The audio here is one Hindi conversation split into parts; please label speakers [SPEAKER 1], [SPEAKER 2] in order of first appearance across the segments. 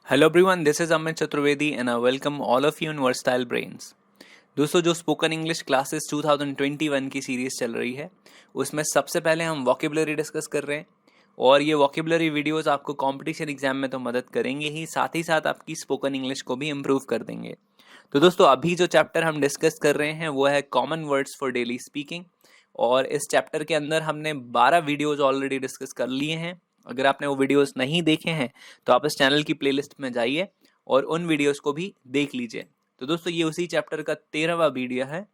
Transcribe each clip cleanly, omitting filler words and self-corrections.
[SPEAKER 1] Hello everyone, this is Amit Chaturvedi and I welcome all of you in versatile brains. दोस्तों, जो स्पोकन इंग्लिश क्लासेस 2021 की सीरीज चल रही है उसमें सबसे पहले हम वोकेबलरी डिस्कस कर रहे हैं। और ये वोकेबलरी वीडियोस आपको कंपटीशन एग्जाम में तो मदद करेंगे ही साथ आपकी स्पोकन इंग्लिश को भी इम्प्रूव कर देंगे। तो दोस्तों, अभी जो चैप्टर हम डिस्कस कर रहे हैं वो है common words for daily speaking. और इस चैप्टर के अंदर हमने 12 वीडियोज ऑलरेडी डिस्कस कर लिए हैं। अगर आपने वो वीडियोस नहीं देखे हैं तो आप इस चैनल की प्लेलिस्ट में जाइए और उन वीडियोस को भी देख लीजिए। तो दोस्तों, ये उसी चैप्टर का 13वां वीडियो है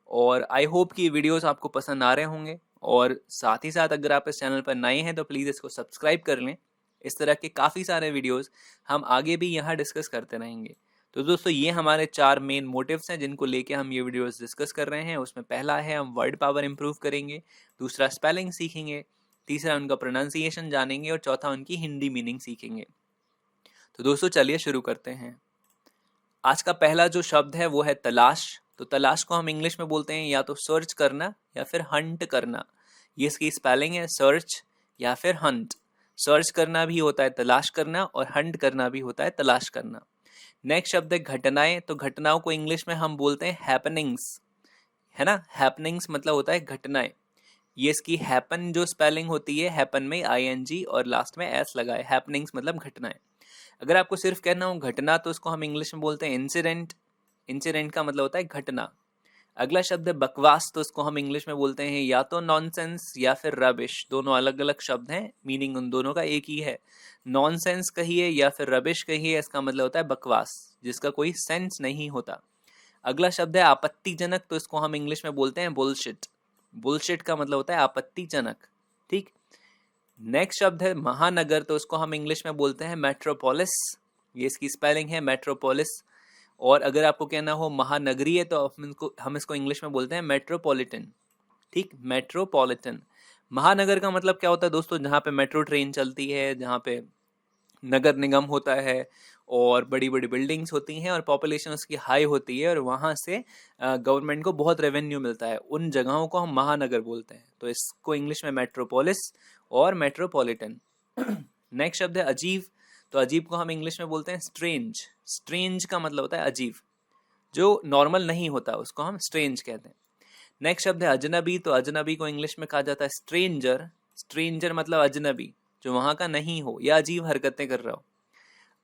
[SPEAKER 1] और आई होप कि ये वीडियोस आपको पसंद आ रहे होंगे। और साथ ही साथ अगर आप इस चैनल पर नए हैं तो प्लीज़ इसको सब्सक्राइब कर लें। इस तरह के काफ़ी सारे वीडियोस हम आगे भी यहाँ डिस्कस करते रहेंगे। तो दोस्तों, ये हमारे 4 मेन मोटिव्स हैं जिनको लेके हम ये वीडियोस डिस्कस कर रहे हैं। उसमें पहला है हम वर्ड पावर इंप्रूव करेंगे, दूसरा स्पेलिंग सीखेंगे, तीसरा उनका प्रोनाउंसिएशन जानेंगे और चौथा उनकी हिंदी मीनिंग सीखेंगे। तो दोस्तों, चलिए शुरू करते हैं। आज का पहला जो शब्द है वो है तलाश। तो तलाश को हम इंग्लिश में बोलते हैं या तो सर्च करना या फिर हंट करना। ये इसकी स्पेलिंग है, सर्च या फिर हंट। सर्च करना भी होता है तलाश करना और हंट करना भी होता है तलाश करना। नेक्स्ट शब्द है घटनाएं। तो घटनाओं को इंग्लिश में हम बोलते हैं हैपनिंग्स, है ना। हैपनिंग्स मतलब होता है घटनाएं। ये इसकी हैपन जो स्पेलिंग होती है, हैपन में ING और लास्ट में S लगा है। हैपनिंग्स मतलब घटनाएं। अगर आपको सिर्फ कहना हो घटना तो उसको हम इंग्लिश में बोलते हैं इंसिडेंट। इंसिडेंट का मतलब होता है घटना। अगला शब्द है बकवास। तो उसको हम इंग्लिश में बोलते हैं या तो नॉनसेंस या फिर रबिश। दोनों अलग अलग शब्द हैं, मीनिंग उन दोनों का एक ही है। नॉनसेंस कहिए या फिर रबिश कहिए, इसका मतलब होता है बकवास जिसका कोई सेंस नहीं होता। अगला शब्द है आपत्तिजनक। तो इसको हम इंग्लिश में बोलते हैं बुलशिट। बुलशिट का मतलब होता है आपत्तिजनक। ठीक। नेक्स्ट शब्द है महानगर। तो उसको हम इंग्लिश में बोलते हैं मेट्रोपोलिस। ये इसकी स्पेलिंग है मेट्रोपोलिस। और अगर आपको कहना हो महानगरीय तो हम इसको इंग्लिश में बोलते हैं मेट्रोपॉलिटन। ठीक, मेट्रोपॉलिटन। महानगर का मतलब क्या होता है दोस्तों? जहाँ पे मेट्रो ट्रेन चलती है, जहाँ पे नगर निगम होता है और बड़ी बड़ी बिल्डिंग्स होती हैं और पॉपुलेशन उसकी हाई होती है और वहाँ से गवर्नमेंट को बहुत रेवेन्यू मिलता है, उन जगहों को हम महानगर बोलते हैं। तो इसको इंग्लिश में मेट्रोपोलिस और मेट्रोपॉलिटन। नेक्स्ट शब्द है अजीब। तो अजीब को हम इंग्लिश में बोलते हैं स्ट्रेंज। स्ट्रेंज का मतलब होता है अजीब, जो नॉर्मल नहीं होता उसको हम स्ट्रेंज कहते हैं। नेक्स्ट शब्द है अजनबी। तो अजनबी को इंग्लिश में कहा जाता है स्ट्रेंजर। स्ट्रेंजर मतलब अजनबी, जो वहाँ का नहीं हो या अजीब हरकतें कर रहा हो।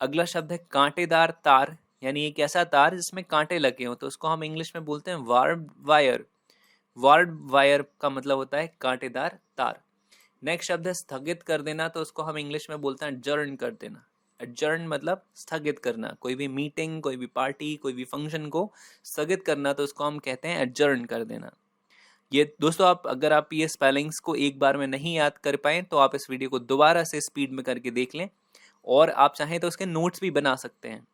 [SPEAKER 1] अगला शब्द है कांटेदार तार, यानी एक ऐसा तार जिसमें कांटे लगे हो। तो उसको हम इंग्लिश में बोलते हैं वार्ड वायर। वार्ड वायर का मतलब होता है कांटेदार तार। नेक्स्ट शब्द है स्थगित कर देना। तो उसको हम इंग्लिश में बोलते हैं एडजर्न कर देना। एडजर्न मतलब स्थगित करना। कोई भी मीटिंग, कोई भी पार्टी, कोई भी फंक्शन को स्थगित करना तो उसको हम कहते हैं एडजर्न कर देना। ये दोस्तों, अगर आप ये स्पेलिंग्स को एक बार में नहीं याद कर पाए तो आप इस वीडियो को दोबारा से स्पीड में करके देख लें और आप चाहें तो उसके नोट्स भी बना सकते हैं।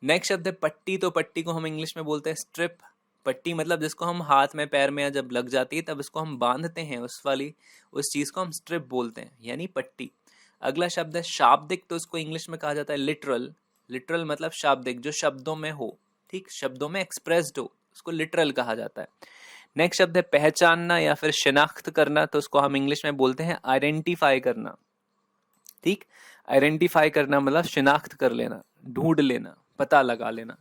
[SPEAKER 1] नेक्स्ट शब्द है पट्टी। तो पट्टी को हम इंग्लिश में बोलते हैं स्ट्रिप। पट्टी मतलब जिसको हम हाथ में पैर में जब लग जाती है तब इसको हम बांधते हैं, उस चीज को हम स्ट्रिप बोलते हैं, यानी पट्टी। अगला शब्द है शाब्दिक। तो उसको इंग्लिश में कहा जाता है लिटरल। लिटरल मतलब शाब्दिक, जो शब्दों में हो। ठीक, शब्दों में एक्सप्रेस्ड हो, उसको लिटरल कहा जाता है। नेक्स्ट शब्द है पहचानना या फिर शिनाख्त करना। तो उसको हम इंग्लिश में बोलते हैं आइडेंटिफाई करना। ठीक, आइडेंटिफाई करना मतलब शिनाख्त कर लेना, ढूंढ लेना, पता लगा लेना।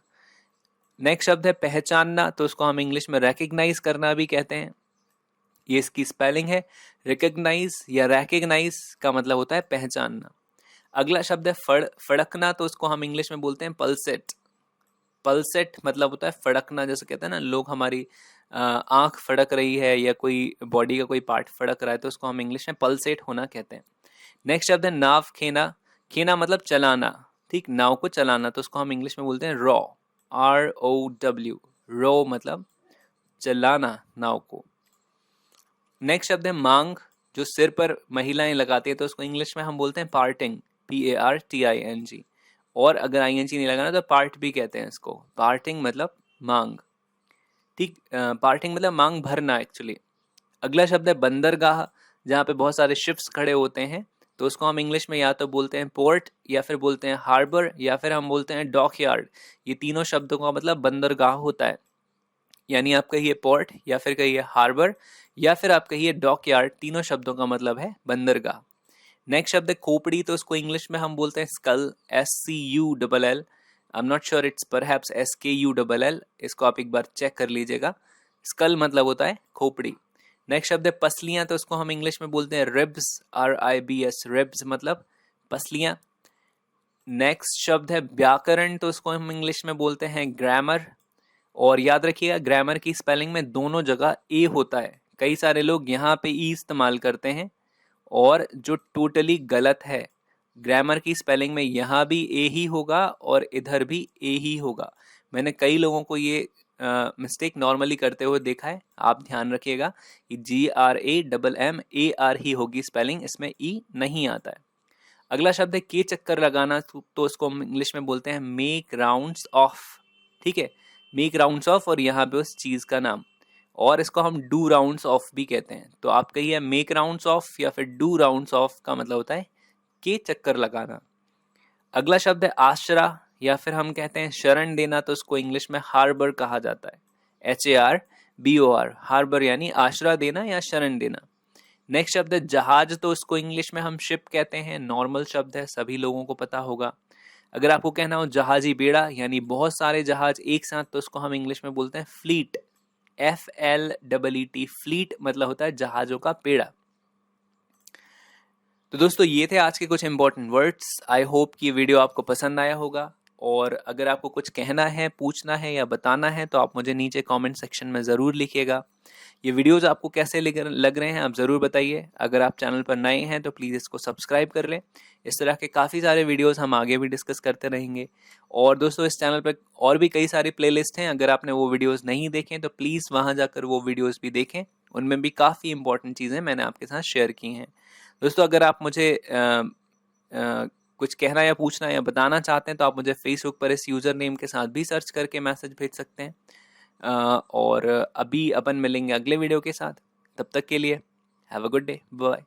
[SPEAKER 1] नेक्स्ट शब्द है पहचानना। तो उसको हम इंग्लिश में रिकग्नाइज करना भी कहते हैं। ये इसकी स्पेलिंग है रिकग्नाइज या रिकग्नाइज का मतलब होता है पहचानना। अगला शब्द है फड़कना। तो उसको हम इंग्लिश में बोलते हैं पल्सेट। पल्सेट मतलब होता है फड़कना। जैसे कहते हैं ना लोग, हमारी आंख फड़क रही है या कोई बॉडी का कोई पार्ट फड़क रहा है तो उसको हम इंग्लिश में पल्सेट होना कहते हैं। नेक्स्ट शब्द है नाव खेना। खेना मतलब चलाना। ठीक, नाव को चलाना। तो उसको हम इंग्लिश में बोलते हैं रॉ। ROW। रॉ मतलब चलाना नाव को। नेक्स्ट शब्द है मांग, जो सिर पर महिलाएं लगाती है। तो उसको इंग्लिश में हम बोलते हैं पार्टिंग। PARTING। और अगर ING नहीं लगाना तो पार्ट भी कहते हैं इसको। पार्टिंग मतलब मांग। ठीक, पार्टिंग मतलब मांग भरना एक्चुअली। अगला शब्द है बंदरगाह, जहाँ पे बहुत सारे शिप्स खड़े होते हैं। तो उसको हम इंग्लिश में या तो बोलते हैं पोर्ट या फिर बोलते हैं हार्बर या फिर हम बोलते हैं डॉक यार्ड। ये तीनों शब्दों का मतलब बंदरगाह होता है। यानी आप कहिए पोर्ट या फिर कहिए हार्बर या फिर आप कहिए डॉक यार्ड, तीनों शब्दों का मतलब है बंदरगाह। नेक्स्ट शब्द है खोपड़ी, तो इसको इंग्लिश में हम बोलते हैं skull, SCULL। I am not sure, it's perhaps SKULL। इसको आप एक बार चेक कर लीजिएगा। स्कल मतलब होता है खोपड़ी। नेक्स्ट शब्द है पसलियां, तो इसको हम इंग्लिश में बोलते हैं रिब्स, RIBS, रिब्स मतलब पसलियां। नेक्स्ट शब्द है व्याकरण, तो इसको हम इंग्लिश में बोलते हैं ग्रामर। और याद रखिएगा ग्रामर की स्पेलिंग में दोनों जगह ए होता है। कई सारे लोग यहाँ पे ई इस्तेमाल करते हैं और जो टोटली गलत है। ग्रामर की स्पेलिंग में यहाँ भी ए ही होगा और इधर भी ए ही होगा। मैंने कई लोगों को ये मिस्टेक नॉर्मली करते हुए देखा है। आप ध्यान रखिएगा कि GRAMMAR ही होगी स्पेलिंग, इसमें ई नहीं आता है। अगला शब्द है के चक्कर लगाना, तो इसको हम इंग्लिश में बोलते हैं मेक राउंड्स ऑफ। ठीक है, मेक राउंड्स ऑफ और यहाँ पे उस चीज का नाम, और इसको हम डू राउंड्स ऑफ भी कहते हैं। तो आप कहिए मेक राउंड्स ऑफ या फिर डू राउंड्स ऑफ का मतलब होता है के चक्कर लगाना। अगला शब्द है आश्रा, या फिर हम कहते हैं शरण देना, तो इसको इंग्लिश में हार्बर कहा जाता है, HARBOR, हार्बर यानी आश्रा देना या शरण देना। नेक्स्ट शब्द है जहाज, तो इसको इंग्लिश में हम शिप कहते हैं, नॉर्मल शब्द है, सभी लोगों को पता होगा। अगर आपको कहना हो जहाजी बेड़ा यानी बहुत सारे जहाज एक साथ, तो इसको हम इंग्लिश में बोलते हैं फ्लीट, FLEET, फ्लीट मतलब होता है जहाजों का बेड़ा। तो दोस्तों ये थे आज के कुछ इंपॉर्टेंट वर्ड्स। आई होप कि वीडियो आपको पसंद आया होगा, और अगर आपको कुछ कहना है, पूछना है या बताना है तो आप मुझे नीचे कमेंट सेक्शन में ज़रूर लिखिएगा। ये वीडियोस आपको कैसे लग रहे हैं आप ज़रूर बताइए। अगर आप चैनल पर नए हैं तो प्लीज़ इसको सब्सक्राइब कर लें। इस तरह के काफ़ी सारे वीडियोस हम आगे भी डिस्कस करते रहेंगे। और दोस्तों इस चैनल पर और भी कई सारी प्लेलिस्ट हैं, अगर आपने वो वीडियोस नहीं देखे तो प्लीज़ वहाँ जाकर वो वीडियोस भी देखें। उनमें भी काफ़ी इंपॉर्टेंट चीज़ें मैंने आपके साथ शेयर की हैं। दोस्तों अगर आप मुझे कुछ कहना या पूछना या बताना चाहते हैं तो आप मुझे फेसबुक पर इस यूज़र नेम के साथ भी सर्च करके मैसेज भेज सकते हैं। और अभी अपन मिलेंगे अगले वीडियो के साथ। तब तक के लिए have a good day, bye.